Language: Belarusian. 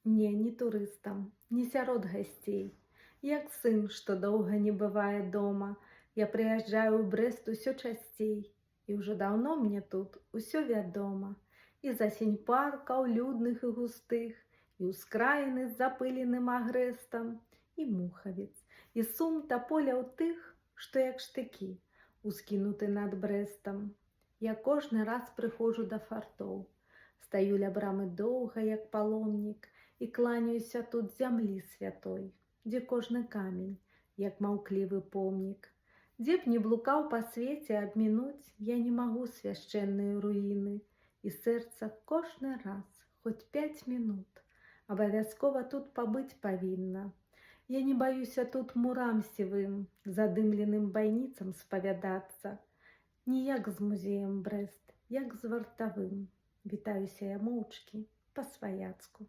Не, не турыстам, не сярод гасцей. Як сын, што доўга не бывае дома, я прыязджаю ў Брэст усё часцей. І ўжо даўно мне тут усё вядома. І засень паркаў людных і густых, і ўскраіны з запыленым агрэстам, і мухавец, і сум таполяў тых, што як штыкі, ускінуты над Брэстам. Я кожны раз прыходжу да фартоў, стаю ля брамы доўга, як паломнік, і кланяюся тут зямлі святой, дзе кожны камень, як маўклівы помнік. Дзе б не блукаў па свеце, абмінуць я не магу свяшчэнныя руіны, і сэрца кожны раз, хоць 5 мінут, абавязкова тут пабыць павінна. Я не баюся тут мурам сівым, задымленым байніцам спавядацца. Не як з музеем Брэст, як з вартавым. Вітаюся я моўчкі, па-сваяцку.